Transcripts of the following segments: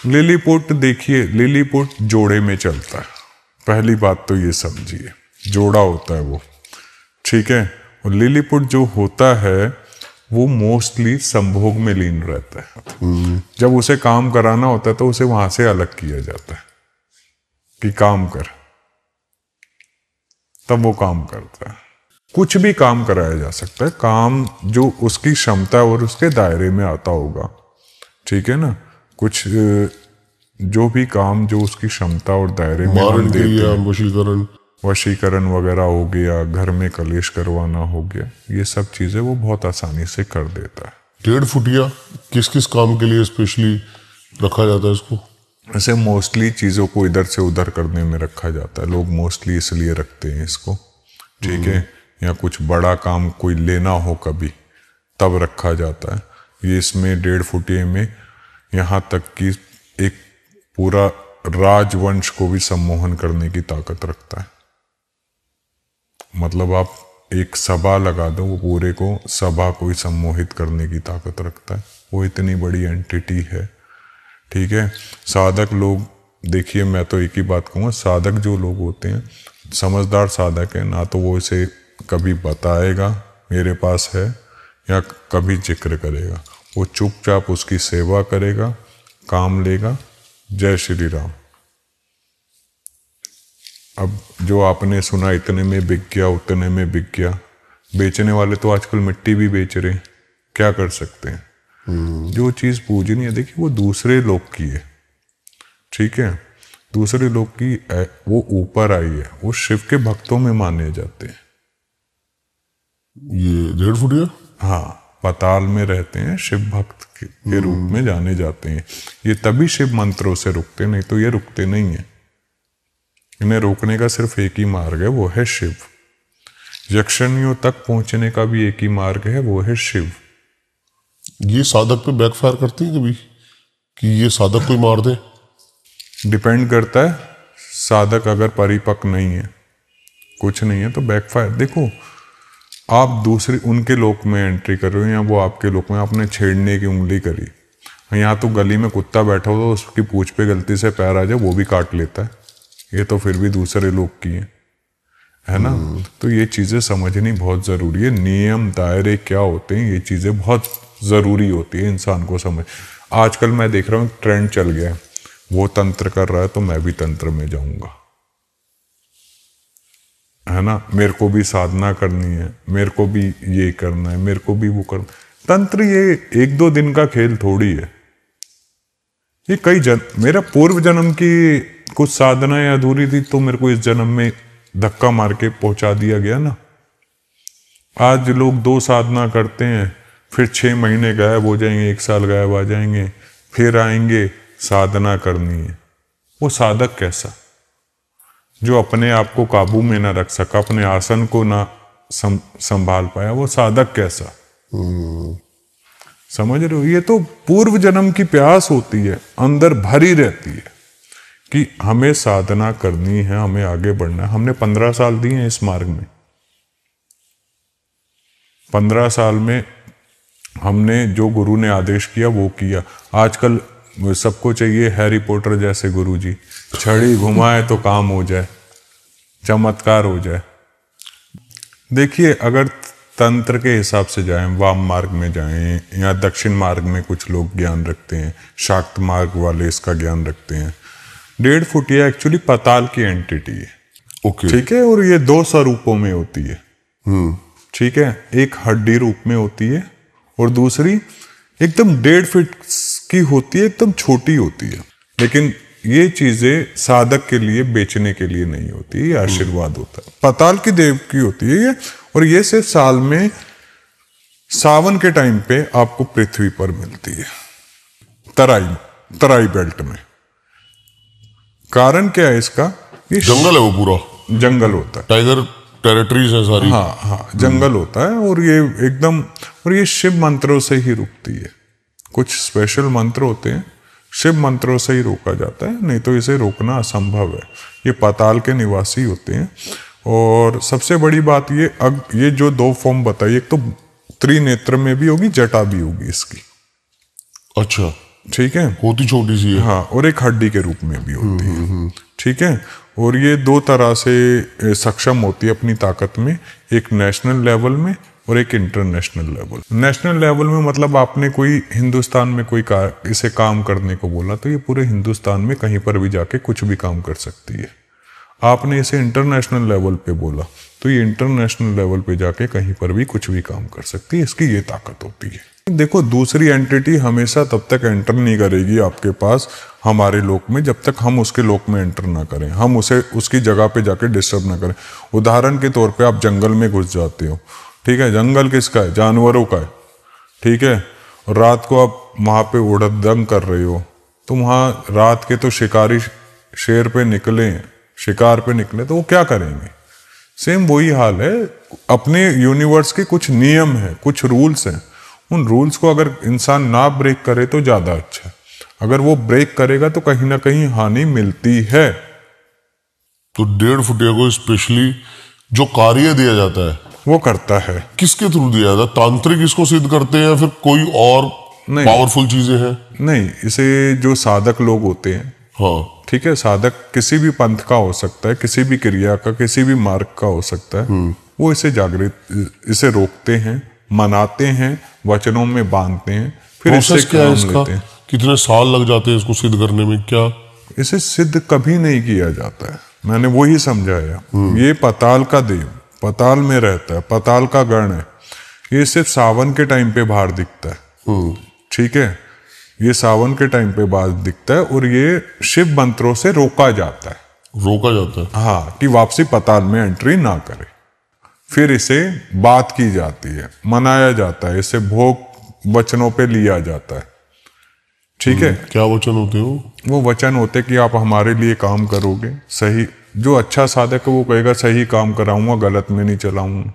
Lilliput देखिए, Lilliput जोड़े में चलता है, पहली बात तो ये समझिए, जोड़ा होता है वो, ठीक है। और लिलीपुट जो होता है वो मोस्टली संभोग में लीन रहता है। जब उसे काम कराना होता है तो उसे वहां से अलग किया जाता है कि काम कर, तब वो काम करता है। कुछ भी काम कराया जा सकता है, काम जो उसकी क्षमता और उसके दायरे में आता होगा, ठीक है ना। कुछ जो भी काम जो उसकी क्षमता और दायरे में हम देते हैं, वशीकरण वगैरह हो गया, घर में कलेश करवाना हो गया, ये सब चीजें वो बहुत आसानी से कर देता है। 1.5 फुटिया किस किस काम के लिए स्पेशली रखा जाता है इसको? ऐसे मोस्टली चीजों को इधर से उधर करने में रखा जाता है, लोग मोस्टली इसलिए रखते हैं इसको, ठीक है। या कुछ बड़ा काम कोई लेना हो कभी, तब रखा जाता है ये। इसमें 1.5 फुटिये में यहाँ तक कि एक पूरा राजवंश को भी सम्मोहन करने की ताकत रखता है। मतलब आप एक सभा लगा दो, वो पूरे को सभा को ही सम्मोहित करने की ताकत रखता है, वो इतनी बड़ी एंटिटी है, ठीक है। साधक लोग देखिए, मैं तो एक ही बात कहूँगा, साधक जो लोग होते हैं, समझदार साधक है ना, तो वो इसे कभी बताएगा मेरे पास है, या कभी जिक्र करेगा, वो चुपचाप उसकी सेवा करेगा, काम लेगा। जय श्री राम। अब जो आपने सुना इतने में बिक गया, उतने में बिक गया, बेचने वाले तो आजकल मिट्टी भी बेच रहे हैं, क्या कर सकते हैं। जो चीज पूजनी है, देखिए वो दूसरे लोग की है, ठीक है, दूसरे लोग की, वो ऊपर आई है, वो शिव के भक्तों में माने जाते हैं। ये 1.5 फुटिया, हाँ, पाताल में रहते हैं, शिव भक्त के रूप में जाने जाते हैं। ये तभी शिव मंत्रों से रुकते, नहीं तो ये रुकते नहीं है। इन्हें रोकने का सिर्फ एक ही मार्ग है, वो है शिव। यक्षिणियों तक पहुंचने का भी एक ही मार्ग है, वो है शिव। ये साधक पे बैकफायर करती है कभी कि ये साधक को ही मार दे? डिपेंड करता है, साधक अगर परिपक्व नहीं है, कुछ नहीं है, तो बैकफायर। देखो, आप दूसरे उनके लोक में एंट्री कर रहे हो, या वो आपके लोक में, आपने छेड़ने की उंगली करी, यहाँ तो गली में कुत्ता बैठा हो तो उसकी पूंछ पे गलती से पैर आ जाए, वो भी काट लेता है, ये तो फिर भी दूसरे लोग की है ना। तो ये चीजें समझनी बहुत जरूरी है, नियम दायरे क्या होते हैं, ये चीजें बहुत जरूरी होती है इंसान को समझ। आजकल मैं देख रहा हूँ ट्रेंड चल गया है, वो तंत्र कर रहा है तो मैं भी तंत्र में जाऊंगा, है ना। मेरे को भी साधना करनी है, मेरे को भी ये करना है, मेरे को भी वो करना। तंत्र ये 1-2 दिन का खेल थोड़ी है, ये कई मेरा पूर्व जन्म की कुछ साधनाएं अधूरी थी, तो मेरे को इस जन्म में धक्का मार के पहुंचा दिया गया ना। आज लोग 2 साधना करते हैं, फिर 6 महीने गायब हो जाएंगे, 1 साल गायब आ जाएंगे, फिर आएंगे, साधना करनी है। वो साधक कैसा, जो अपने आप को काबू में ना रख सका, अपने आसन को ना संभाल पाया, वो साधक कैसा। समझ रहे हो, ये तो पूर्व जन्म की प्यास होती है, अंदर भरी रहती है कि हमें साधना करनी है, हमें आगे बढ़ना है। हमने 15 साल दिए हैं इस मार्ग में, 15 साल में हमने जो गुरु ने आदेश किया वो किया। आजकल सबको चाहिए हैरी पॉटर जैसे गुरुजी, छड़ी घुमाए तो काम हो जाए, चमत्कार हो जाए। देखिए, अगर तंत्र के हिसाब से जाएं, वाम मार्ग में जाएं, या दक्षिण मार्ग में कुछ लोग ज्ञान रखते हैं, शाक्त मार्ग वाले इसका ज्ञान रखते हैं। 1.5 फुटिया एक्चुअली पाताल की एंटिटी है, ठीक है। और ये 2 स्वरूपों में होती है, ठीक है। एक हड्डी रूप में होती है, और दूसरी एकदम 1.5 फीट की होती है, एकदम छोटी होती है। लेकिन ये चीजें साधक के लिए बेचने के लिए नहीं होती, ये आशीर्वाद होता है, पाताल की देव की होती है ये। और ये सिर्फ साल में सावन के टाइम पे आपको पृथ्वी पर मिलती है, तराई बेल्ट में। कारण क्या है इसका, ये जंगल है, वो पूरा जंगल होता है, टाइगर टेरिटरीज है सारी। हाँ, जंगल होता है। और ये एकदम, और ये शिव मंत्रों से ही रुकती है। कुछ स्पेशल मंत्र होते हैं, शिव मंत्रों से ही रोका जाता है, नहीं तो इसे रोकना असंभव है। ये पाताल के निवासी होते हैं। और सबसे बड़ी बात ये जो 2 फॉर्म बताई, एक तो त्रिनेत्र में भी होगी, जटा भी होगी इसकी। अच्छा, ठीक है, होती छोटी सी है। हाँ, और एक हड्डी के रूप में भी होती है, ठीक है। और ये दो तरह से सक्षम होती है अपनी ताकत में, एक नेशनल लेवल में और एक इंटरनेशनल लेवल। नेशनल लेवल में मतलब आपने कोई हिंदुस्तान में कोई इसे काम करने को बोला तो ये पूरे हिंदुस्तान में कहीं पर भी जाके कुछ भी काम कर सकती है। आपने इसे इंटरनेशनल लेवल पे बोला तो ये इंटरनेशनल लेवल पे जाके कहीं पर भी कुछ भी काम कर सकती है, इसकी ये ताकत होती है। देखो, दूसरी एंटिटी हमेशा तब तक एंटर नहीं करेगी आपके पास हमारे लोक में जब तक हम उसके लोक में एंटर ना करें, हम उसे उसकी जगह पे जाके डिस्टर्ब ना करें। उदाहरण के तौर पे आप जंगल में घुस जाते हो, ठीक है, जंगल किसका है? जानवरों का है, ठीक है। और रात को आप वहां पे उड़दंग कर रहे हो तो वहां रात के तो शिकारी शेर पे निकले, शिकार पे निकले तो वो क्या करेंगे? सेम वही हाल है, अपने यूनिवर्स के कुछ नियम है, कुछ रूल्स हैं, उन रूल्स को अगर इंसान ना ब्रेक करे तो ज्यादा अच्छा है। अगर वो ब्रेक करेगा तो कहीं ना कहीं हानि मिलती है। तो 1.5 फुटिया को स्पेशली जो कार्य दिया जाता है वो करता है। किसके थ्रू दिया जाता है? तांत्रिक इसको सिद्ध करते हैं या फिर कोई और पावरफुल चीजें हैं? नहीं, इसे जो साधक लोग होते हैं, हाँ, ठीक है, साधक किसी भी पंथ का हो सकता है, किसी भी क्रिया का, किसी भी मार्ग का हो सकता है, वो इसे इसे रोकते हैं, मनाते हैं, वचनों में बांधते हैं, फिर इससे क्या है काम इसका? लेते हैं। कितने साल लग जाते हैं इसको सिद्ध करने में? क्या इसे सिद्ध कभी नहीं किया जाता है, मैंने वही समझाया। ये पाताल का देव, पाताल में रहता है, पाताल का गण है। ये सिर्फ सावन के टाइम पे बाहर दिखता है, ठीक है, ये सावन के टाइम पे बाहर दिखता है और ये शिव मंत्रों से रोका जाता है। रोका जाता है? हाँ, कि वापसी पाताल में एंट्री ना करे। फिर इसे बात की जाती है, मनाया जाता है, इसे भोग वचनों पे लिया जाता है, ठीक है। क्या वचन होते हो? वो वचन होते कि आप हमारे लिए काम करोगे, सही, जो अच्छा साधक है वो कहेगा सही काम कराऊंगा, गलत में नहीं चलाऊंगा,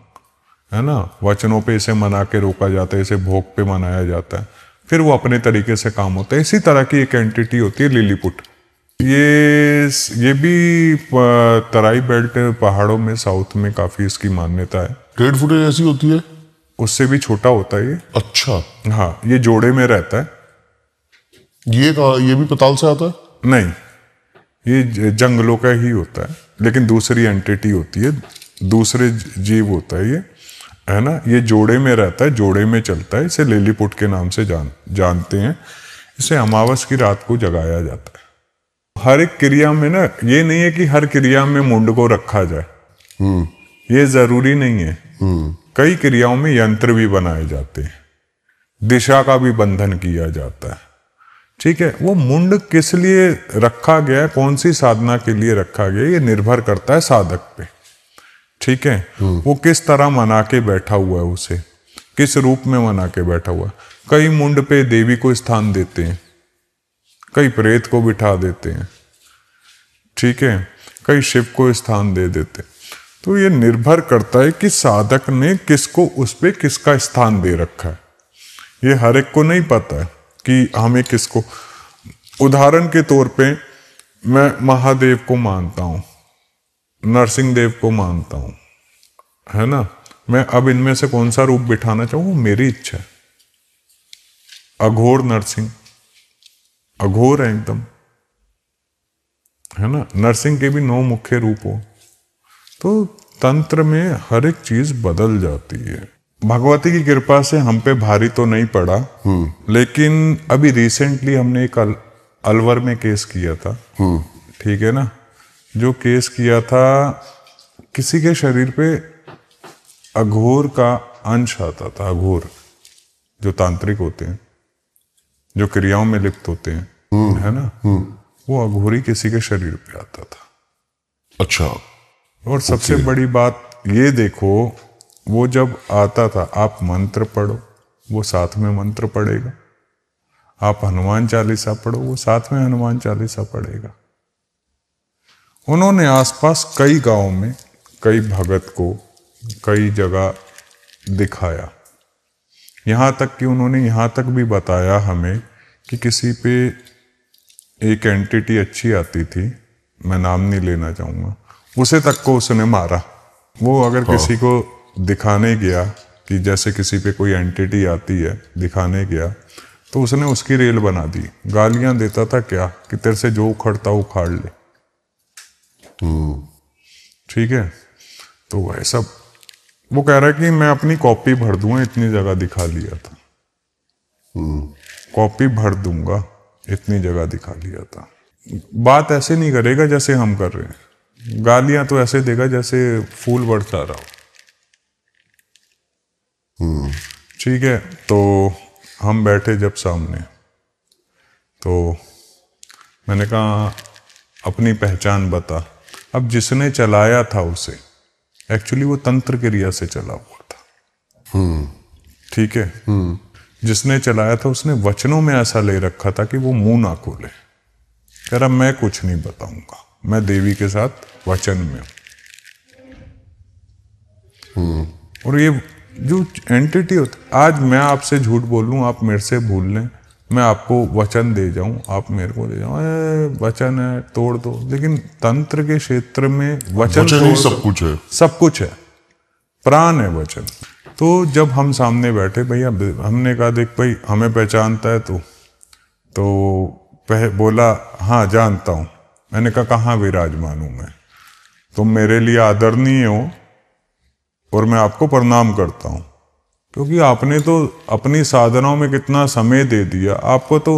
है ना। वचनों पे इसे मना के रोका जाता है, इसे भोग पे मनाया जाता है, फिर वो अपने तरीके से काम होता है। इसी तरह की एक एंटिटी होती है लिलीपुट। ये भी तराई बेल्ट पहाड़ों में साउथ में काफी इसकी मान्यता है। 1.5 फुट ऐसी होती है? उससे भी छोटा होता है ये। अच्छा, हाँ, ये जोड़े में रहता है। ये भी पाताल से आता है? नहीं, ये जंगलों का ही होता है, लेकिन दूसरी एंटिटी होती है, दूसरे जीव होता है ये, है ना। ये जोड़े में रहता है, जोड़े में चलता है, इसे लिलीपुट के नाम से जानते हैं। इसे अमावस की रात को जगाया जाता है। हर एक क्रिया में ना, ये नहीं है कि हर क्रिया में मुंड को रखा जाए, ये जरूरी नहीं है। कई क्रियाओं में यंत्र भी बनाए जाते हैं, दिशा का भी बंधन किया जाता है, ठीक है। वो मुंड किस लिए रखा गया है, कौन सी साधना के लिए रखा गया है, ये निर्भर करता है साधक पे, ठीक है। वो किस तरह मना के बैठा हुआ है, उसे किस रूप में मना के बैठा हुआ है। कई मुंड पे देवी को स्थान देते हैं, कई प्रेत को बिठा देते हैं, ठीक है, कई शिव को स्थान दे देते हैं। तो ये निर्भर करता है कि साधक ने किसको उस पे किसका स्थान दे रखा है। ये हर एक को नहीं पता है कि हमें किसको। उदाहरण के तौर पे मैं महादेव को मानता हूं, नरसिंह देव को मानता हूं, है ना। मैं अब इनमें से कौन सा रूप बिठाना चाहूं, वो मेरी इच्छा है। अघोर नरसिंह, अघोर है एकदम, है ना। नरसिंह के भी 9 मुख्य रूप हो, तो तंत्र में हर एक चीज बदल जाती है। भगवती की कृपा से हम पे भारी तो नहीं पड़ा, लेकिन अभी रिसेंटली हमने एक अलवर में केस किया था, ठीक है ना। जो केस किया था, किसी के शरीर पे अघोर का अंश आता था। अघोर जो तांत्रिक होते हैं, जो क्रियाओं में लिप्त होते हैं, है ना, वो अघोरी किसी के शरीर पे आता था। अच्छा। और सबसे बड़ी बात ये देखो, वो जब आता था, आप मंत्र पढ़ो, वो साथ में मंत्र पढ़ेगा। आप हनुमान चालीसा पढ़ो, वो साथ में हनुमान चालीसा पढ़ेगा। उन्होंने आसपास कई गांवों में कई भगत को कई जगह दिखाया, यहां तक कि उन्होंने यहां तक भी बताया हमें कि किसी पे एक एंटिटी अच्छी आती थी, मैं नाम नहीं लेना चाहूंगा, उसे तक को उसने मारा। वो अगर किसी को दिखाने गया कि जैसे किसी पे कोई एंटिटी आती है, दिखाने गया, तो उसने उसकी रेल बना दी, गालियां देता था क्या कि तेरे से जो उखड़ता उखाड़ ले। ठीक है, तो वैसा वो कह रहा है कि मैं अपनी कॉपी भर दूंगा, इतनी जगह दिखा लिया था। कॉपी भर दूंगा, इतनी जगह दिखा लिया था। बात ऐसे नहीं करेगा जैसे हम कर रहे हैं, गालियां तो ऐसे देगा जैसे फूल बरसा रहा हो। ठीक है, तो हम बैठे जब सामने, तो मैंने कहा अपनी पहचान बता। अब जिसने चलाया था उसे, एक्चुअली वो तंत्र क्रिया से चला हुआ था। ठीक है, जिसने चलाया था उसने वचनों में ऐसा ले रखा था कि वो मुंह ना खोले। कह रहा मैं कुछ नहीं बताऊंगा, मैं देवी के साथ वचन में हूं। और ये जो एंटिटी होता, आज मैं आपसे झूठ बोलूं, आप मेरे से भूल लें, मैं आपको वचन दे जाऊं, आप मेरे को दे जाओ, वचन है तोड़ दो। लेकिन तंत्र के क्षेत्र में वचन ही सब कुछ है, सब कुछ है, प्राण है वचन। तो जब हम सामने बैठे, भैया हमने कहा देख भाई हमें पहचानता है तू? तो बोला हाँ जानता हूं। मैंने कहा कहाँ विराजमान हूं मैं? तुम मेरे लिए आदरणीय हो और मैं आपको प्रणाम करता हूं, क्योंकि आपने तो अपनी साधनाओं में कितना समय दे दिया, आपको तो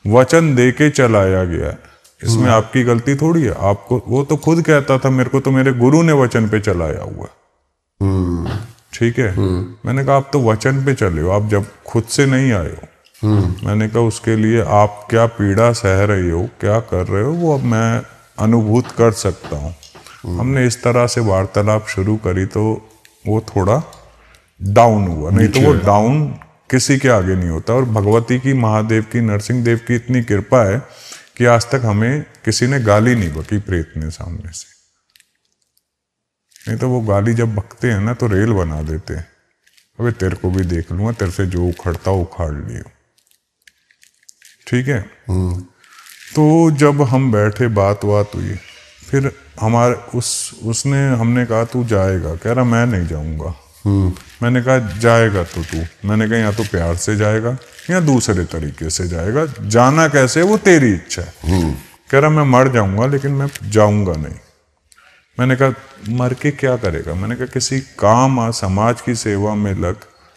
वचन दे के चलाया गया है, इसमें आपकी गलती थोड़ी है। आपको वो तो खुद कहता था मेरे को तो मेरे गुरु ने वचन पे चलाया हुआ। ठीक है, मैंने कहा आप तो वचन पे चले हो, आप जब खुद से नहीं आए हो। मैंने कहा उसके लिए आप क्या पीड़ा सह रहे हो, क्या कर रहे हो, वो अब मैं अनुभूत कर सकता हूँ। हमने इस तरह से वार्तालाप शुरू करी तो वो थोड़ा डाउन हुआ, नहीं तो वो डाउन किसी के आगे नहीं होता। और भगवती की, महादेव की, नरसिंह देव की इतनी कृपा है कि आज तक हमें किसी ने गाली नहीं बकी प्रेत ने सामने से। नहीं तो वो गाली जब बकते हैं ना तो रेल बना देते हैं, अबे तेरे को भी देख लूंगा, तेरे से जो उखड़ता उखाड़ लियो। ठीक है, तो जब हम बैठे बात हुई, फिर हमारे उसने हमने कहा तू जाएगा? कह रहा मैं नहीं जाऊंगा। मैंने कहा जाएगा तो तू? मैंने कहा या तो प्यार से जाएगा या दूसरे तरीके से जाएगा, जाना कैसे वो तेरी इच्छा है। कह रहा मैं मर जाऊंगा लेकिन मैं जाऊंगा नहीं। मैंने कहा मर के क्या करेगा? मैंने कहा किसी काम आ, समाज की सेवा में लग,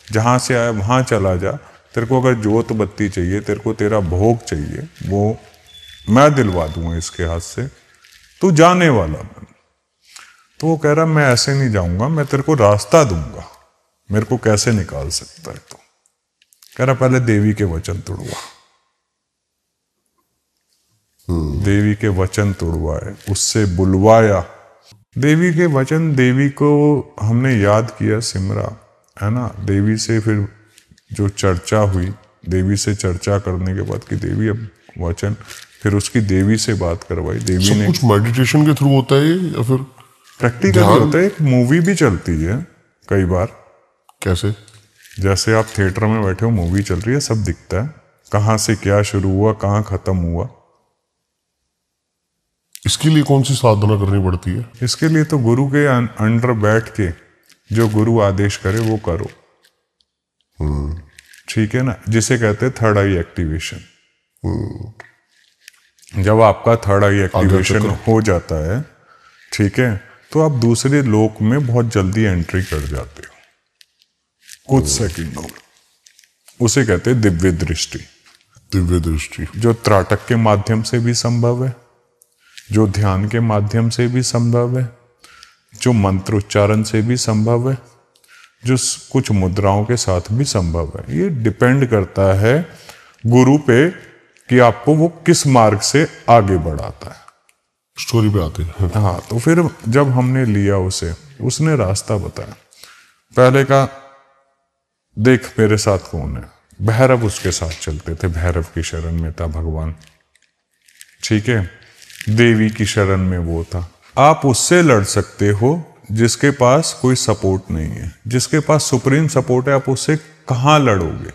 जहां से आया वहां चला जा। तेरे को अगर जोत बत्ती चाहिए, तेरे को तेरा भोग चाहिए, वो मैं दिलवा दूंगा इसके हाथ से, तू जाने वाला बन। तो वो कह रहा मैं ऐसे नहीं जाऊंगा, मैं तेरे को रास्ता दूंगा, मेरे को कैसे निकाल सकता है? तो कह रहा पहले देवी के वचन तोड़वा। देवी के वचन तोड़वाए, उससे बुलवाया। देवी के वचन, देवी को हमने याद किया, सिमरा, है ना। देवी से फिर जो चर्चा हुई, देवी से चर्चा करने के बाद कि देवी अब वचन, फिर उसकी देवी से बात करवाई। देवी ने कुछ मेडिटेशन के थ्रू होता है या फिर प्रैक्टिकल होता है? एक मूवी भी चलती है कई बार। कैसे? जैसे आप थिएटर में बैठे हो, मूवी चल रही है, सब दिखता है, कहाँ से क्या शुरू हुआ, कहाँ खत्म हुआ। इसके लिए कौन सी साधना करनी पड़ती है? इसके लिए तो गुरु के अंडर बैठ के जो गुरु आदेश करे वो करो। ठीक है ना, जिसे कहते हैं थर्ड आई एक्टिवेशन। जब आपका थर्ड आई एक्टिवेशन हो जाता है, ठीक है, तो आप दूसरे लोक में बहुत जल्दी एंट्री कर जाते हो, कुछ सेकंडों में। उसे कहते हैं दिव्य दृष्टि। दिव्य दृष्टि जो त्राटक के माध्यम से भी संभव है, जो ध्यान के माध्यम से भी संभव है, जो मंत्र उच्चारण से भी संभव है, जो कुछ मुद्राओं के साथ भी संभव है। ये डिपेंड करता है गुरु पे कि आपको वो किस मार्ग से आगे बढ़ाता है। स्टोरी पे आते हैं। हाँ, तो फिर जब हमने लिया उसे, उसने रास्ता बताया। पहले का देख मेरे साथ कौन है, भैरव उसके साथ चलते थे, भैरव की शरण में था भगवान। ठीक है, देवी की शरण में वो था। आप उससे लड़ सकते हो जिसके पास कोई सपोर्ट नहीं है। जिसके पास सुप्रीम सपोर्ट है, आप उससे कहाँ लड़ोगे?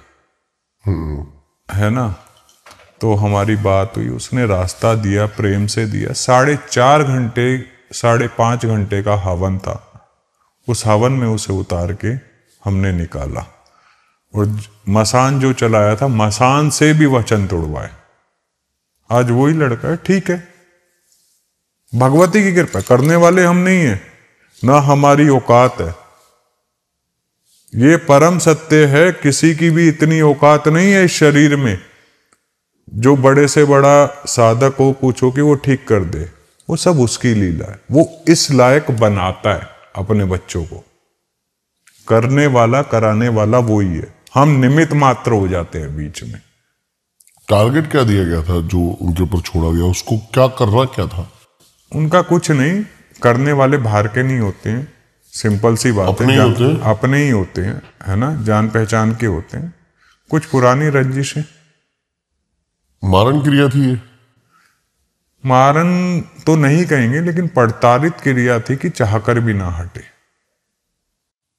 है ना। तो हमारी बात हुई, उसने रास्ता दिया, प्रेम से दिया। 4.5 घंटे, 5.5 घंटे का हवन था। उस हवन में उसे उतार के हमने निकाला। और मसान जो चलाया था, मसान से भी वचन तोड़वाए। आज वही लड़का है, ठीक है, भगवती की कृपा, करने वाले हम नहीं है, ना हमारी औकात है। ये परम सत्य है, किसी की भी इतनी औकात नहीं है इस शरीर में। जो बड़े से बड़ा साधक हो, पूछो कि वो ठीक कर दे, वो सब उसकी लीला है। वो इस लायक बनाता है अपने बच्चों को। करने वाला, कराने वाला वो ही है, हम निमित्त मात्र हो जाते हैं बीच में। टारगेट क्या दिया गया था जो उनके ऊपर छोड़ा गया, उसको क्या करना क्या था? उनका कुछ नहीं, करने वाले बाहर के नहीं होते हैं, सिंपल सी बात अपने है, ही होते हैं? अपने ही होते हैं, है ना, जान पहचान के होते हैं। कुछ पुरानी रंजिशें, मारण क्रिया थी ये? मारन तो नहीं कहेंगे, लेकिन प्रताड़ित क्रिया थी कि चाहकर भी ना हटे,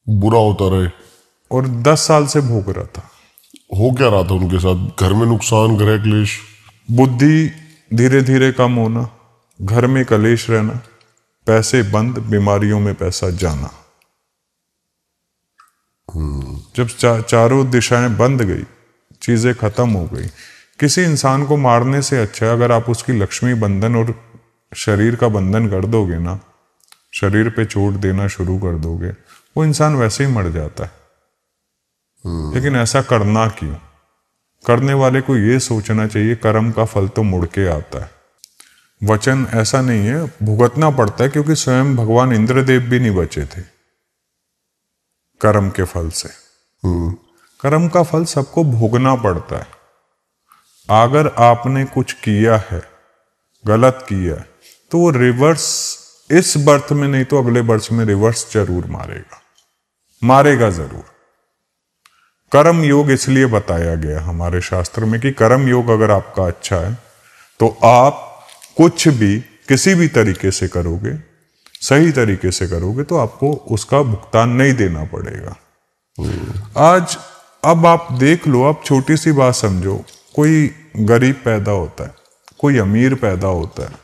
बुरा होता रहे। और 10 साल से भोग रहा था। हो क्या रहा था उनके साथ? घर में नुकसान, गृह क्लेश, बुद्धि धीरे धीरे कम होना, घर में कलेश रहना, पैसे बंद, बीमारियों में पैसा जाना। जब चारों दिशाएं बंद गई, चीजें खत्म हो गई। किसी इंसान को मारने से अच्छा है अगर आप उसकी लक्ष्मी बंधन और शरीर का बंधन कर दोगे ना, शरीर पे चोट देना शुरू कर दोगे, वो इंसान वैसे ही मर जाता है। लेकिन ऐसा करना क्यों? करने वाले को ये सोचना चाहिए कर्म का फल तो मुड़ के आता है। वचन ऐसा नहीं है, भुगतना पड़ता है, क्योंकि स्वयं भगवान इंद्रदेव भी नहीं बचे थे कर्म के फल से। कर्म का फल सबको भोगना पड़ता है। अगर आपने कुछ किया है, गलत किया है, तो वो रिवर्स इस बर्थ में नहीं तो अगले बर्थ में रिवर्स जरूर मारेगा जरूर। कर्म योग इसलिए बताया गया हमारे शास्त्र में कि कर्म योग अगर आपका अच्छा है तो आप कुछ भी किसी भी तरीके से करोगे, सही तरीके से करोगे, तो आपको उसका भुगतान नहीं देना पड़ेगा। अब आप देख लो, आप छोटी सी बात समझो, कोई गरीब पैदा होता है, कोई अमीर पैदा होता है,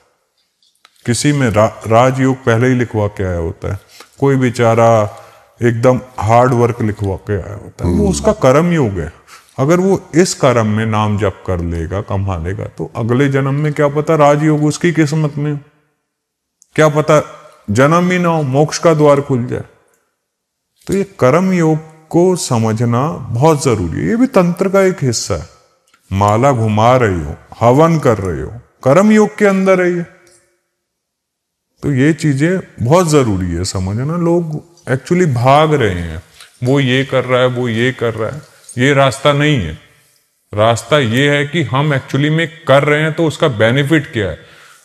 किसी में राजयोग पहले ही लिखवा के आया होता है, कोई बेचारा एकदम हार्ड वर्क लिखवा के आया होता है, वो उसका कर्म योग है। अगर वो इस कर्म में नाम जप कर लेगा, कमा लेगा, तो अगले जन्म में क्या पता राजयोग उसकी किस्मत में, क्या पता जन्म ही ना हो, मोक्ष का द्वार खुल जाए। तो ये कर्म योग को समझना बहुत जरूरी है। ये भी तंत्र का एक हिस्सा है। माला घुमा रही हो, हवन कर रहे हो, कर्म योग के अंदर है ये। तो ये चीजें बहुत जरूरी है समझना। लोग एक्चुअली भाग रहे हैं, वो ये कर रहा है, वो ये कर रहा है, ये रास्ता नहीं है। रास्ता ये है कि हम एक्चुअली में कर रहे हैं तो उसका बेनिफिट क्या है।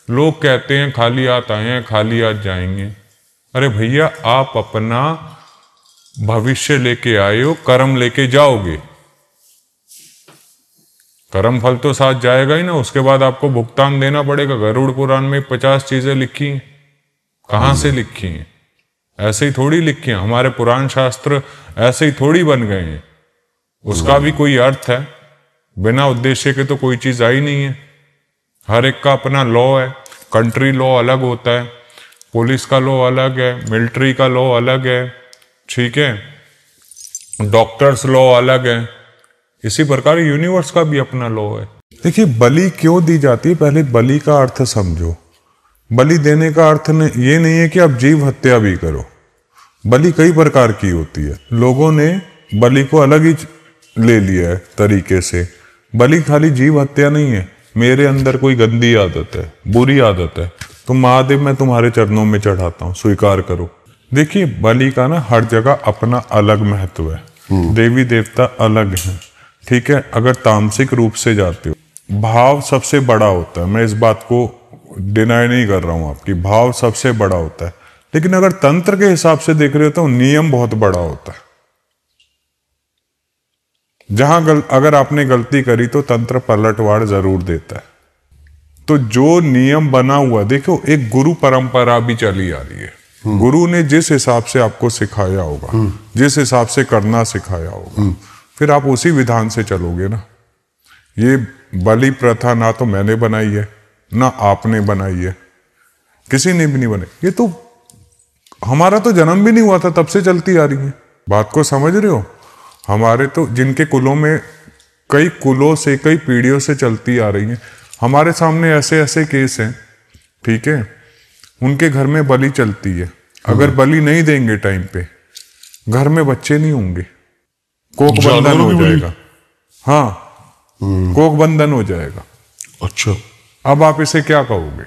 लोग कहते हैं खाली हाथ आए हैं, खाली हाथ जाएंगे। अरे भैया, आप अपना भविष्य लेके आए हो, कर्म लेके जाओगे, कर्म फल तो साथ जाएगा ही ना। उसके बाद आपको भुगतान देना पड़ेगा। गरुड़ पुराण में 50 चीजें लिखी हैं, कहां से लिखी हैं? ऐसे ही थोड़ी लिखी हैं। हमारे पुराण शास्त्र ऐसे ही थोड़ी बन गए हैं। उसका भी कोई अर्थ है, बिना उद्देश्य के तो कोई चीज आई नहीं है। हर एक का अपना लॉ है। कंट्री लॉ अलग होता है, पुलिस का लॉ अलग है, मिलिट्री का लॉ अलग है, ठीक है, डॉक्टर्स लॉ अलग है। इसी प्रकार यूनिवर्स का भी अपना लॉ है। देखिए, बलि क्यों दी जाती है, पहले बलि का अर्थ समझो। बलि देने का अर्थ ये नहीं है कि आप जीव हत्या भी करो। बलि कई प्रकार की होती है। लोगों ने बलि को अलग ही ले लिया है तरीके से। बलि खाली जीव हत्या नहीं है। मेरे अंदर कोई गंदी आदत है, बुरी आदत है, तो महादेव मैं तुम्हारे चरणों में चढ़ाता हूं, स्वीकार करो। देखिए, बलि का ना हर जगह अपना अलग महत्व है। देवी देवता अलग हैं, ठीक है। अगर तामसिक रूप से जाते हो, भाव सबसे बड़ा होता है। मैं इस बात को डिनाई नहीं कर रहा हूं आपकी, भाव सबसे बड़ा होता है। लेकिन अगर तंत्र के हिसाब से देख रहे हो तो नियम बहुत बड़ा होता है। जहां अगर आपने गलती करी तो तंत्र पलटवार जरूर देता है। तो जो नियम बना हुआ, देखो, एक गुरु परंपरा भी चली आ रही है। गुरु ने जिस हिसाब से आपको सिखाया होगा, जिस हिसाब से करना सिखाया होगा, फिर आप उसी विधान से चलोगे ना। ये बलि प्रथा ना तो मैंने बनाई है, ना आपने बनाई है, किसी ने भी नहीं बनाई। ये तो हमारा तो जन्म भी नहीं हुआ था, तब से चलती आ रही है। बात को समझ रहे हो? हमारे तो जिनके कुलों में कई कुलों से कई पीढ़ियों से चलती आ रही है, हमारे सामने ऐसे ऐसे केस हैं, ठीक है, उनके घर में बलि चलती है, अगर बलि नहीं देंगे टाइम पे घर में बच्चे नहीं होंगे, कोक बंधन हो जाएगा। हाँ, कोक बंधन हो जाएगा। अच्छा, अब आप इसे क्या कहोगे?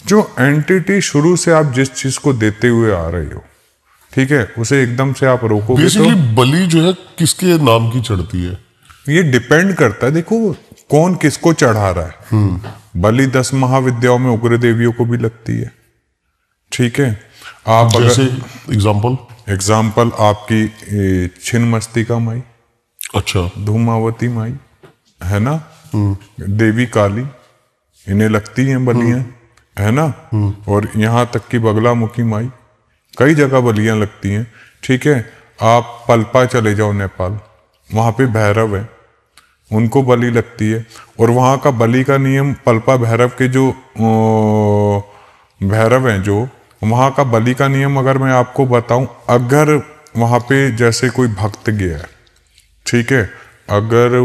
जो एंटिटी शुरू से आप जिस चीज को देते हुए आ रहे हो, ठीक है, उसे एकदम से आप रोकोगे बेसिकली बलि जो है किसके नाम की चढ़ती है? ये डिपेंड करता है, देखो कौन किसको चढ़ा रहा है। बलि 10 महाविद्याओं में उग्र देवियों को भी लगती है, ठीक है। आप जैसे एग्जाम्पल आपकी छिन्नमस्तिका माई, अच्छा, धूमावती माई है ना, देवी काली, इन्हें लगती हैं बलियां, है ना। और यहाँ तक कि बगलामुखी माई, कई जगह बलियां लगती हैं, ठीक है। आप पलपा चले जाओ नेपाल, वहाँ पे भैरव है, उनको बलि लगती है। और वहाँ का बलि का नियम, पलपा भैरव के जो भैरव हैं, जो वहाँ का बलि का नियम अगर मैं आपको बताऊं, अगर वहाँ पे जैसे कोई भक्त गया है, ठीक है, अगर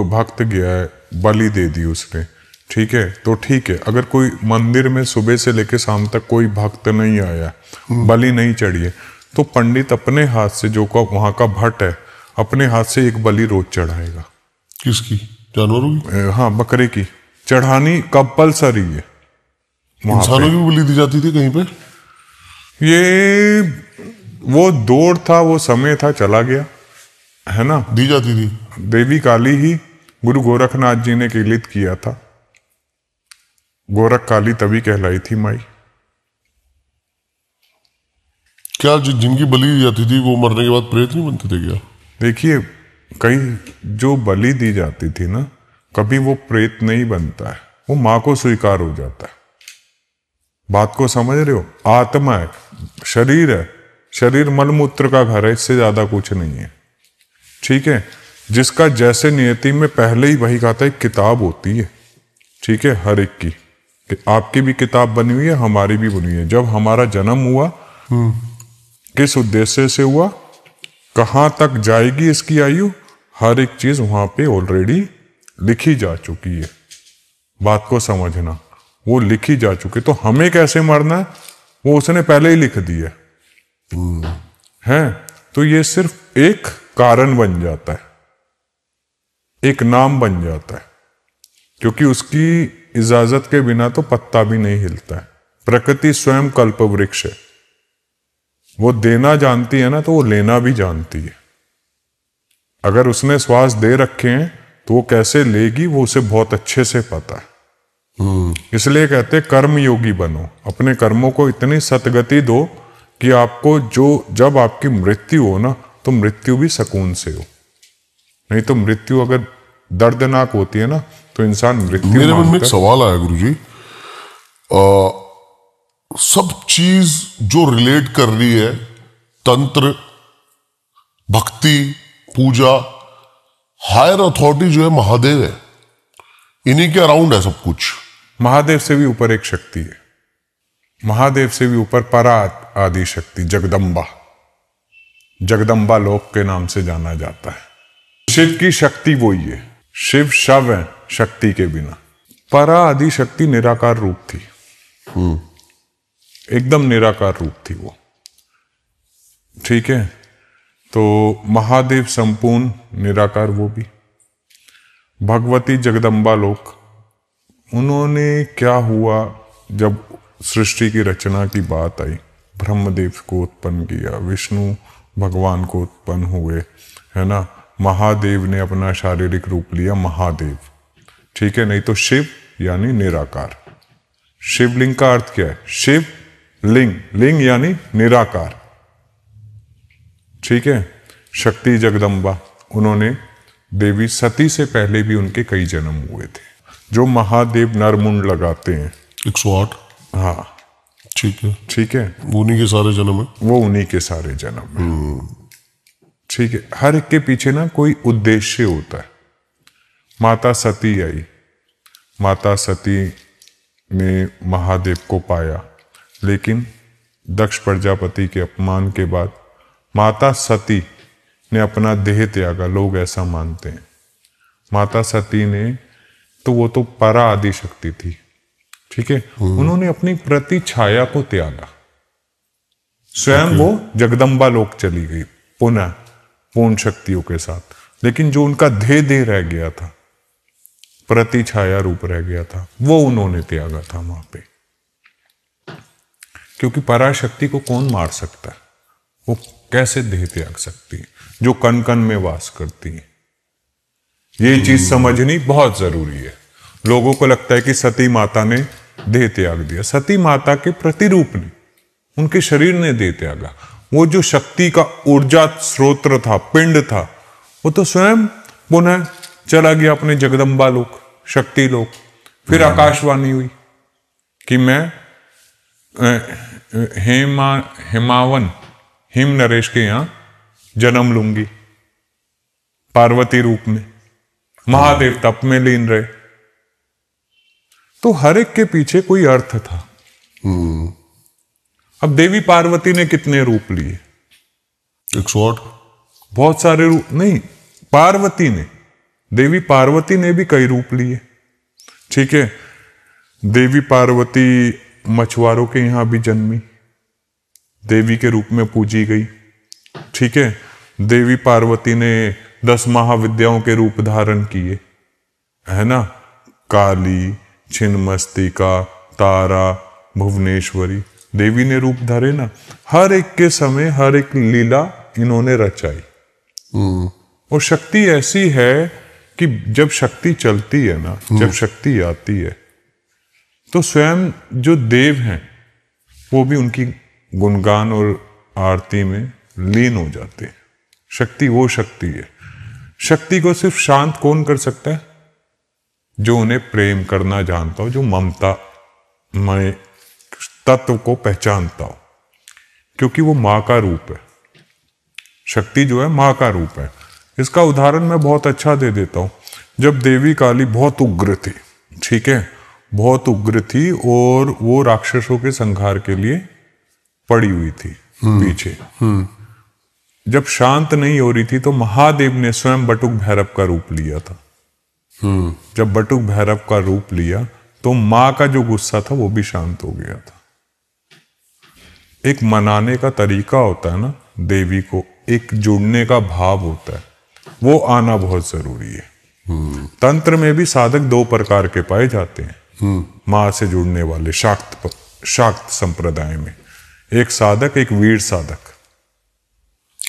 भक्त गया है, बलि दे दी उसने, ठीक है, तो ठीक है। अगर कोई मंदिर में सुबह से लेकर शाम तक कोई भक्त नहीं आया, बलि नहीं चढ़ी है, तो पंडित अपने हाथ से, जो वहाँ का भट्ट है, अपने हाथ से एक बलि रोज चढ़ाएगा। किसकी? जानवरों की? हाँ, बकरे की चढ़ानी कंपलसरी है। इंसानों की बलि दी जाती थी कहीं पे? ये वो दौर था, वो समय था, चला गया, है ना। दी जाती थी। देवी काली ही गुरु गोरखनाथ जी ने कीलित किया था, गोरख काली तभी कहलाई थी माई। क्या जिनकी बलि दी जाती थी वो मरने के बाद प्रेत नहीं बनते थे क्या? देखिए, कई जो बलि दी जाती थी ना, कभी वो प्रेत नहीं बनता है, वो माँ को स्वीकार हो जाता है। बात को समझ रहे हो? आत्मा है, शरीर है, शरीर मलमूत्र का घर है, इससे ज्यादा कुछ नहीं है, ठीक है। जिसका जैसे नियति में पहले ही वही कहा था, एक किताब होती है, ठीक है, हर एक की। आपकी भी किताब बनी हुई है, हमारी भी बनी हुई है। जब हमारा जन्म हुआ, किस उद्देश्य से हुआ, कहाँ तक जाएगी इसकी आयु, हर एक चीज वहां पे ऑलरेडी लिखी जा चुकी है। बात को समझना, वो लिखी जा चुकी, तो हमें कैसे मरना है वो उसने पहले ही लिख दिया है। तो ये सिर्फ एक कारण बन जाता है, एक नाम बन जाता है, क्योंकि उसकी इजाजत के बिना तो पत्ता भी नहीं हिलता है। प्रकृति स्वयं कल्प वृक्ष है, वो देना जानती है ना, तो वो लेना भी जानती है। अगर उसने श्वास दे रखे हैं तो वो कैसे लेगी, वो उसे बहुत अच्छे से पता है। इसलिए कहते हैं कर्म योगी बनो, अपने कर्मों को इतनी सतगति दो कि आपको जब आपकी मृत्यु हो ना, तो मृत्यु भी सुकून से हो। नहीं तो मृत्यु अगर दर्दनाक होती है ना, तो इंसान मृत्यु। मेरे मन में एक सवाल आया गुरुजी, सब चीज जो रिलेट कर रही है, तंत्र, भक्ति, पूजा, हायर अथॉरिटी जो है महादेव है, इन्हीं के अराउंड है सब कुछ। महादेव से भी ऊपर एक शक्ति है, महादेव से भी ऊपर परा आदि शक्ति, जगदम्बा, जगदम्बा लोक के नाम से जाना जाता है। शिव की शक्ति वही है, शिव शव है शक्ति के बिना। परा आदि शक्ति निराकार रूप थी, एकदम निराकार रूप थी वो, ठीक है। तो महादेव संपूर्ण निराकार, वो भी। भगवती जगदम्बा लोक, उन्होंने क्या हुआ, जब सृष्टि की रचना की बात आई, ब्रह्मदेव को उत्पन्न किया, विष्णु भगवान को उत्पन्न हुए, है ना। महादेव ने अपना शारीरिक रूप लिया महादेव, ठीक है। नहीं तो शिव यानी निराकार। शिवलिंग का अर्थ क्या है? शिव लिंग, लिंग यानी निराकार, ठीक है। शक्ति जगदम्बा, उन्होंने देवी सती से पहले भी उनके कई जन्म हुए थे। जो महादेव नरमुंड लगाते हैं 108, हाँ, ठीक है, ठीक है, उन्हीं के सारे जन्म है, वो उन्हीं के सारे जन्म है, ठीक है। हर एक के पीछे ना कोई उद्देश्य होता है। माता सती आई, माता सती ने महादेव को पाया, लेकिन दक्ष प्रजापति के अपमान के बाद माता सती ने अपना देह त्यागा, लोग ऐसा मानते हैं। माता सती ने तो वो तो परा आदि शक्ति थी, ठीक है, उन्होंने अपनी प्रति छाया को त्यागा। स्वयं वो जगदम्बा लोक चली गई पुनः पूर्ण शक्तियों के साथ, लेकिन जो उनका देह रह गया था, प्रति छाया रूप रह गया था, वो उन्होंने त्यागा था वहां पे। क्योंकि पराशक्ति को कौन मार सकता है, वो कैसे देह त्याग सकती है जो कण कण में वास करती है। ये चीज समझनी बहुत जरूरी है। लोगों को लगता है कि सती माता ने देह त्याग दिया, सती माता के प्रतिरूप ने, उनके शरीर ने देह त्यागा। वो जो शक्ति का ऊर्जा स्रोत्र था, पिंड था, वो तो स्वयं पुनः चला गया अपने जगदम्बा लोक, शक्ति लोक। फिर आकाशवाणी हुई कि मैं हिमावन हिम नरेश के यहां जन्म लूंगी पार्वती रूप में। महादेव तप में लीन रहे। तो हर एक के पीछे कोई अर्थ था। अब देवी पार्वती ने कितने रूप लिए? 108। बहुत सारे रूप नहीं, पार्वती ने, देवी पार्वती ने भी कई रूप लिए, ठीक है। देवी पार्वती मछुआरों के यहां भी जन्मी, देवी के रूप में पूजी गई, ठीक है। देवी पार्वती ने 10 महाविद्याओं के रूप धारण किए, है ना, काली, छिन्नमस्तिका, तारा, भुवनेश्वरी, देवी ने रूप धरे ना। हर एक के समय हर एक लीला इन्होंने रचाई। और शक्ति ऐसी है कि जब शक्ति चलती है ना, जब शक्ति आती है, तो स्वयं जो देव हैं वो भी उनकी गुणगान और आरती में लीन हो जाते हैं। शक्ति वो शक्ति है। शक्ति को सिर्फ शांत कौन कर सकता है? जो उन्हें प्रेम करना जानता हो, जो ममता मय तत्व को पहचानता हो, क्योंकि वो मां का रूप है। शक्ति जो है मां का रूप है। इसका उदाहरण मैं बहुत अच्छा दे देता हूं। जब देवी काली बहुत उग्र थी, ठीक है, बहुत उग्र थी, और वो राक्षसों के संहार के लिए पड़ी हुई थी पीछे। जब शांत नहीं हो रही थी तो महादेव ने स्वयं बटुक भैरव का रूप लिया था। जब बटुक भैरव का रूप लिया तो मां का जो गुस्सा था वो भी शांत हो गया था। एक मनाने का तरीका होता है ना, देवी को एक जुड़ने का भाव होता है, वो आना बहुत जरूरी है। तंत्र में भी साधक 2 प्रकार के पाए जाते हैं मां से जुड़ने वाले, शाक्त संप्रदाय में। एक साधक, एक वीर साधक।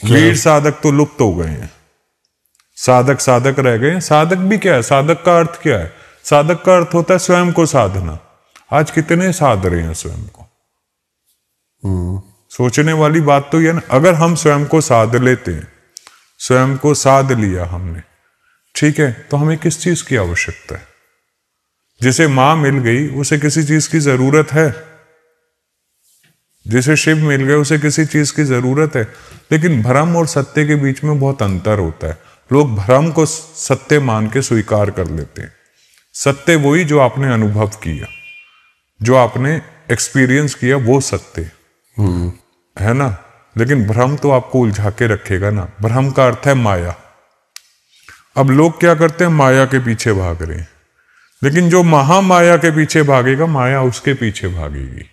वीर साधक तो लुप्त हो गए हैं, साधक साधक रह गए हैं। साधक भी क्या है? साधक का अर्थ क्या है? साधक का अर्थ होता है स्वयं को साधना। आज कितने साध रहे हैं स्वयं को? सोचने वाली बात तो यह ना, अगर हम स्वयं को साध लेते हैं, स्वयं को साध लिया हमने, ठीक है, तो हमें किस चीज की आवश्यकता है? जिसे मां मिल गई उसे किसी चीज की जरूरत है? जिसे शिव मिल गए उसे किसी चीज की जरूरत है? लेकिन भ्रम और सत्य के बीच में बहुत अंतर होता है। लोग भ्रम को सत्य मान के स्वीकार कर लेते हैं। सत्य वही जो आपने अनुभव किया, जो आपने एक्सपीरियंस किया, वो सत्य है ना। लेकिन भ्रम तो आपको उलझा के रखेगा ना। भ्रम का अर्थ है माया। अब लोग क्या करते हैं? माया के पीछे भाग रहे हैं। लेकिन जो महामाया के पीछे भागेगा, माया उसके पीछे भागेगी।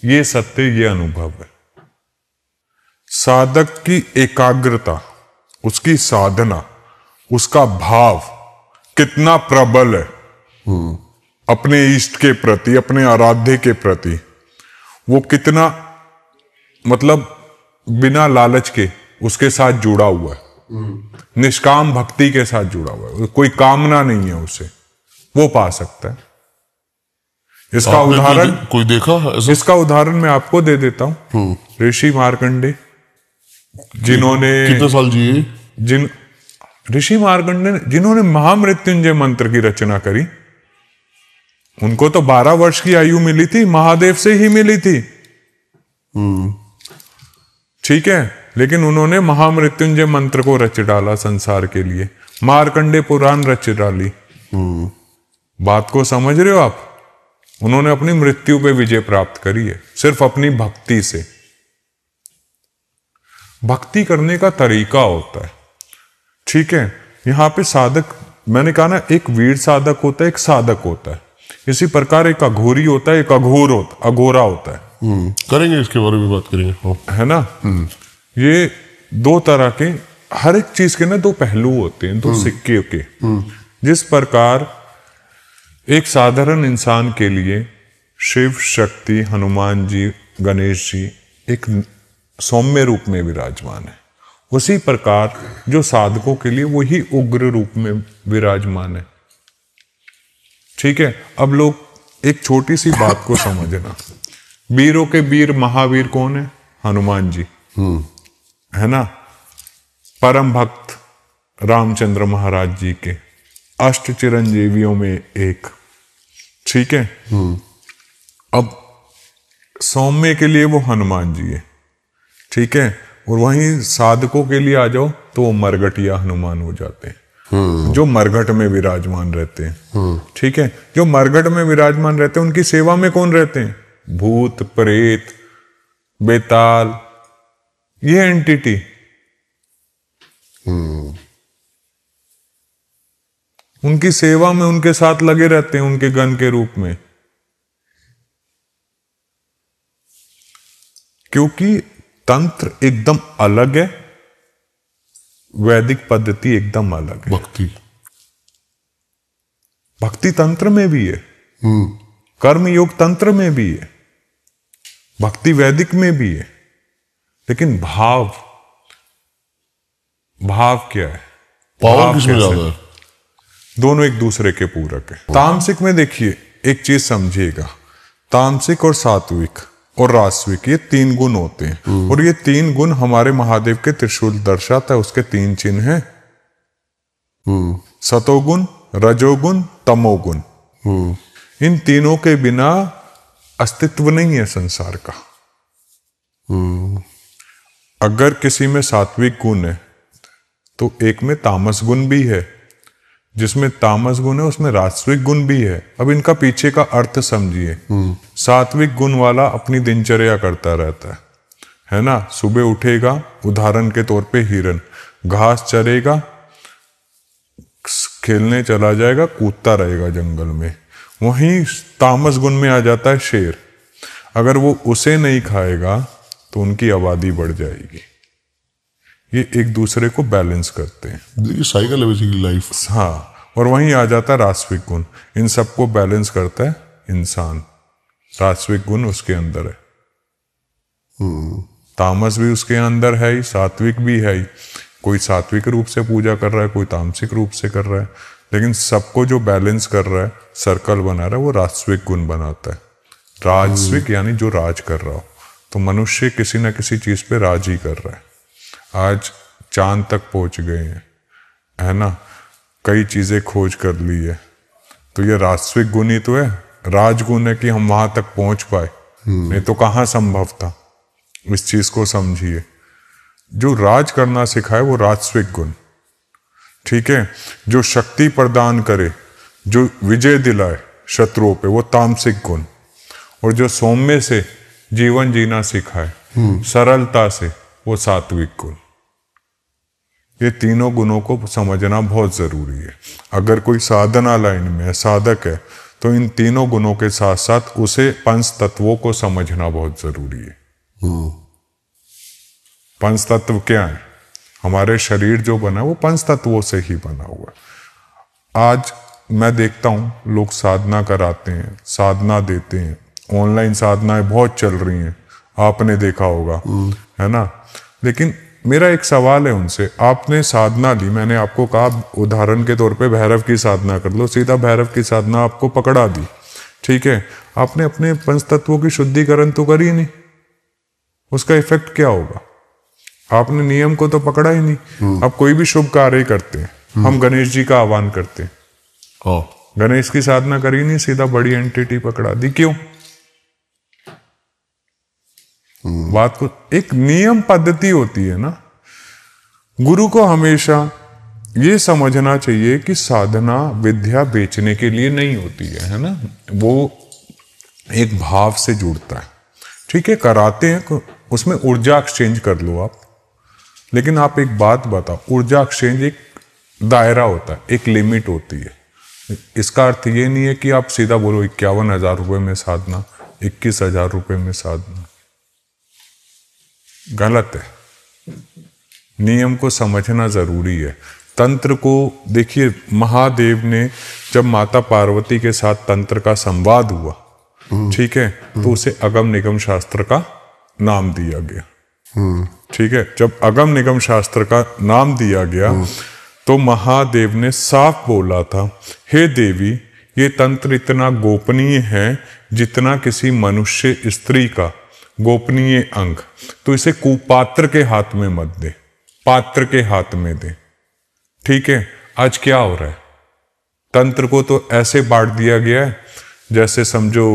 ये सत्य, ये अनुभव है। साधक की एकाग्रता, उसकी साधना, उसका भाव कितना प्रबल है अपने इष्ट के प्रति, अपने आराध्य के प्रति, वो कितना मतलब बिना लालच के उसके साथ जुड़ा हुआ है, निष्काम भक्ति के साथ जुड़ा हुआ है। कोई कामना नहीं है उसे, वो पा सकता है। इसका उदाहरण कोई देखा ऐसा? इसका उदाहरण मैं आपको दे देता हूं। ऋषि मार्कंडे, जिन्होंने कितने साल जिए? ऋषि मार्कंडे जिन्होंने महामृत्युंजय मंत्र की रचना करी, उनको तो 12 वर्ष की आयु मिली थी, महादेव से ही मिली थी, ठीक है। लेकिन उन्होंने महामृत्युंजय मंत्र को रच डाला संसार के लिए। मार्कंडे पुराण रच डाली। बात को समझ रहे हो आप? उन्होंने अपनी मृत्यु पे विजय प्राप्त करी है सिर्फ अपनी भक्ति से। भक्ति करने का तरीका होता है। ठीक है, यहाँ पे साधक, मैंने कहा ना, एक वीर साधक होता है, एक साधक होता है। इसी प्रकार एक अघोरी होता है, एक अघोरा होता है। करेंगे, इसके बारे में बात करेंगे, है ना। ये दो तरह के, हर एक चीज के ना दो पहलू होते हैं, दो सिक्के के। जिस प्रकार एक साधारण इंसान के लिए शिव, शक्ति, हनुमान जी, गणेश जी एक सौम्य रूप में विराजमान है, उसी प्रकार जो साधकों के लिए वही उग्र रूप में विराजमान है। ठीक है, अब लोग एक छोटी सी बात को समझना, वीरों के वीर महावीर कौन है? हनुमान जी, है ना। परम भक्त रामचंद्र महाराज जी के, अष्ट चिरंजीवियों में एक। ठीक है, अब सौम्य के लिए वो हनुमान जी है। ठीक है, और वहीं साधकों के लिए आ जाओ तो वो मरघटिया हनुमान हो जाते हैं, जो मरघट में विराजमान रहते हैं। ठीक है, जो मरघट में विराजमान रहते हैं उनकी सेवा में कौन रहते हैं? भूत, प्रेत, बेताल, ये एंटिटी। उनकी सेवा में उनके साथ लगे रहते हैं, उनके गण के रूप में। क्योंकि तंत्र एकदम अलग है, वैदिक पद्धति एकदम अलग है। भक्ति तंत्र में भी है, कर्म योग तंत्र में भी है, भक्ति वैदिक में भी है, लेकिन भाव क्या है? पावर किसमें ज्यादा है? दोनों एक दूसरे के पूरक है। तामसिक में देखिए, एक चीज समझिएगा, तामसिक और सात्विक और राजस्विक, ये तीन गुण होते हैं। और ये तीन गुण हमारे महादेव के त्रिशूल दर्शाता है, उसके तीन चिन्ह हैं, सतोगुण, रजोगुण, तमोगुण। इन तीनों के बिना अस्तित्व नहीं है संसार का। अगर किसी में सात्विक गुण है तो एक में तामस गुण भी है, जिसमें तामस गुण है उसमें राजस्विक गुण भी है। अब इनका पीछे का अर्थ समझिए। सात्विक गुण वाला अपनी दिनचर्या करता रहता है ना। सुबह उठेगा, उदाहरण के तौर पे हिरन घास चरेगा, खेलने चला जाएगा, कूदता रहेगा जंगल में। वहीं तामस गुण में आ जाता है शेर, अगर वो उसे नहीं खाएगा तो उनकी आबादी बढ़ जाएगी। ये एक दूसरे को बैलेंस करते हैं, साइकिल है बेसिकली लाइफ। हाँ, और वहीं आ जाता है राजस्विक गुण, इन सबको बैलेंस करता है इंसान। राजस्विक गुण उसके अंदर है, तामस भी उसके अंदर है ही, सात्विक भी है ही। कोई सात्विक रूप से पूजा कर रहा है, कोई तामसिक रूप से कर रहा है, लेकिन सबको जो बैलेंस कर रहा है, सर्कल बना रहा है, वो राजस्विक गुण बनाता है। राजस्विक यानी जो राज कर रहा हो। तो मनुष्य किसी ना किसी चीज पे राज ही कर रहा है। आज चांद तक पहुंच गए हैं, है ना, कई चीजें खोज कर ली है, तो ये राजस्विक गुण ही तो है, राजगुण है कि हम वहां तक पहुंच पाए, नहीं तो कहां संभव था। इस चीज को समझिए, जो राज करना सिखाए वो राजस्विक गुण। ठीक है, जो शक्ति प्रदान करे, जो विजय दिलाए शत्रुओं पे, वो तामसिक गुण। और जो सौम्य से जीवन जीना सिखाए, सरलता से, वो सात्विक गुण। ये तीनों गुणों को समझना बहुत जरूरी है। अगर कोई साधना लाइन में है, साधक है, तो इन तीनों गुणों के साथ साथ उसे पंच तत्वों को समझना बहुत जरूरी है। पंच तत्व क्या है? हमारे शरीर जो बना है वो पंच तत्वों से ही बना हुआ है। आज मैं देखता हूं लोग साधना कराते हैं, साधना देते हैं, ऑनलाइन साधनाएं बहुत चल रही हैं, आपने देखा होगा, है ना। लेकिन मेरा एक सवाल है उनसे, आपने साधना ली, मैंने आपको कहा उदाहरण के तौर पे भैरव की साधना कर लो, सीधा भैरव की साधना आपको पकड़ा दी, ठीक है, आपने अपने पंच तत्वों की शुद्धिकरण तो करी नहीं, उसका इफेक्ट क्या होगा? आपने नियम को तो पकड़ा ही नहीं। अब कोई भी शुभ कार्य करते हैं, हम गणेश जी का आह्वान करते हैं, गणेश की साधना करी नहीं, सीधा बड़ी एंटिटी पकड़ा दी, क्यों? बात को एक नियम पद्धति होती है ना। गुरु को हमेशा ये समझना चाहिए कि साधना विद्या बेचने के लिए नहीं होती है ना, वो एक भाव से जुड़ता है। ठीक है, कराते हैं, उसमें ऊर्जा एक्सचेंज कर लो आप, लेकिन आप एक बात बताओ, ऊर्जा एक्सचेंज एक दायरा होता है, एक लिमिट होती है। इसका अर्थ ये नहीं है कि आप सीधा बोलो 51,000 रुपये में साधना, 21,000 रुपये में साधना। गलत है। नियम को समझना जरूरी है। तंत्र को देखिए, महादेव ने जब माता पार्वती के साथ तंत्र का संवाद हुआ, ठीक है, तो उसे अगम निगम शास्त्र का नाम दिया गया। ठीक है, जब अगम निगम शास्त्र का नाम दिया गया तो महादेव ने साफ बोला था, हे देवी, ये तंत्र इतना गोपनीय है जितना किसी मनुष्य स्त्री का गोपनीय अंग, तो इसे कुपात्र के हाथ में मत दे, पात्र के हाथ में दे। ठीक है, आज क्या हो रहा है, तंत्र को तो ऐसे बांट दिया गया है जैसे समझो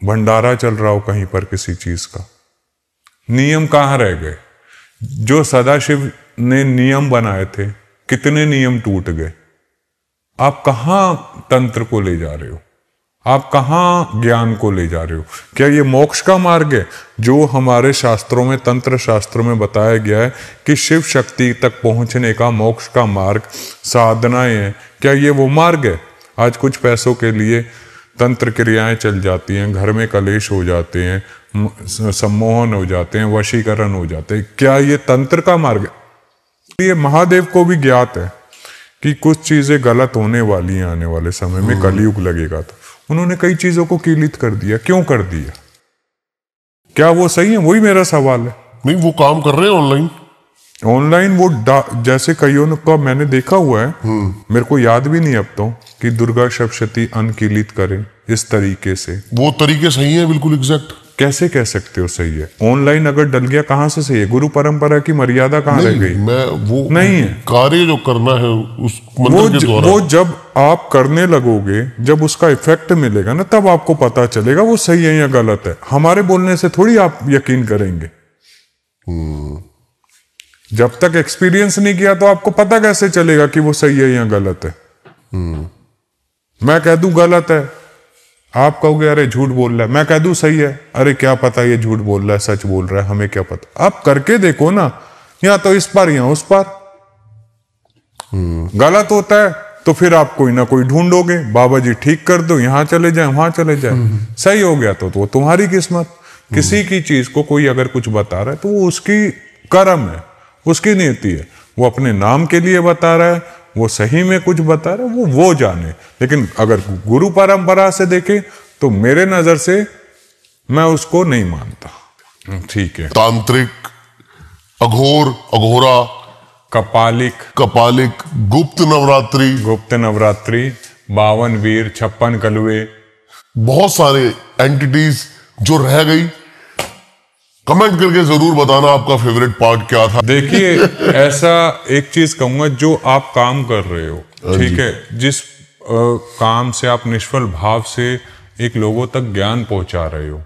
भंडारा चल रहा हो कहीं पर किसी चीज का। नियम कहाँ रह गए? जो सदाशिव ने नियम बनाए थे, कितने नियम टूट गए। आप कहां तंत्र को ले जा रहे हो? आप कहां ज्ञान को ले जा रहे हो? क्या ये मोक्ष का मार्ग है जो हमारे शास्त्रों में, तंत्र शास्त्रों में बताया गया है कि शिव शक्ति तक पहुंचने का मोक्ष का मार्ग साधनाएं हैं? क्या ये वो मार्ग है? आज कुछ पैसों के लिए तंत्र क्रियाएं चल जाती हैं, घर में कलेश हो जाते हैं, सम्मोहन हो जाते हैं, वशीकरण हो जाते हैं। क्या ये तंत्र का मार्ग है? ये महादेव को भी ज्ञात है कि कुछ चीजें गलत होने वाली हैं आने वाले समय में, कलयुग लगेगा तो उन्होंने कई चीजों को कीलित कर दिया। क्यों कर दिया? क्या वो सही है? वही मेरा सवाल है। नहीं, वो काम कर रहे हैं ऑनलाइन। ऑनलाइन वो जैसे कईयों का मैंने देखा हुआ है, मेरे को याद भी नहीं अब तो, कि दुर्गा सप्तशती अनकीलित करें इस तरीके से। वो तरीके सही है, बिल्कुल एग्जैक्ट। कैसे कह सकते हो सही है? ऑनलाइन अगर डल गया कहां से सही है? गुरु परंपरा की मर्यादा कहां रह गई? मैं वो नहीं है। कार्य जो करना है उस मंदिर के द्वारा, वो जब आप करने लगोगे, जब उसका इफेक्ट मिलेगा ना, तब आपको पता चलेगा वो सही है या गलत है। हमारे बोलने से थोड़ी आप यकीन करेंगे। जब तक एक्सपीरियंस नहीं किया तो आपको पता कैसे चलेगा कि वो सही है या गलत है? मैं कह दूं गलत है, आप कहोगे अरे झूठ बोल रहा है। मैं कह दूं सही है, अरे क्या पता ये झूठ बोल रहा है, सच बोल रहा है, हमें क्या पता। आप करके देखो ना, या तो इस पार या उस पार। गलत होता है तो फिर आप कोई ना कोई ढूंढोगे, बाबा जी ठीक कर दो, यहां चले जाए, वहां चले जाए। सही हो गया तो वो तुम्हारी किस्मत। किसी की चीज को कोई अगर कुछ बता रहा है तो वो उसकी कर्म है, उसकी नीति है। वो अपने नाम के लिए बता रहा है, वो सही में कुछ बता रहा है, वो जाने। लेकिन अगर गुरु परंपरा से देखे तो मेरे नजर से मैं उसको नहीं मानता। ठीक है, तांत्रिक, अघोर, अघोरा, कपालिक, गुप्त नवरात्रि, 52 वीर, 56 कलुए, बहुत सारे एंटिटीज जो रह गई। कमेंट करके जरूर बताना आपका फेवरेट पार्ट क्या था। देखिए, ऐसा एक चीज कहूंगा, जो आप काम कर रहे हो, ठीक है, जिस काम से आप निष्फल भाव से एक लोगों तक ज्ञान पहुंचा रहे हो,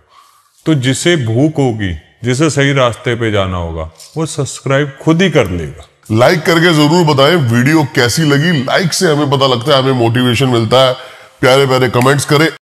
तो जिसे भूख होगी, जिसे सही रास्ते पे जाना होगा, वो सब्सक्राइब खुद ही कर लेगा। लाइक करके जरूर बताएं वीडियो कैसी लगी। लाइक से हमें पता लगता है, हमें मोटिवेशन मिलता है। प्यारे प्यारे कमेंट्स करें।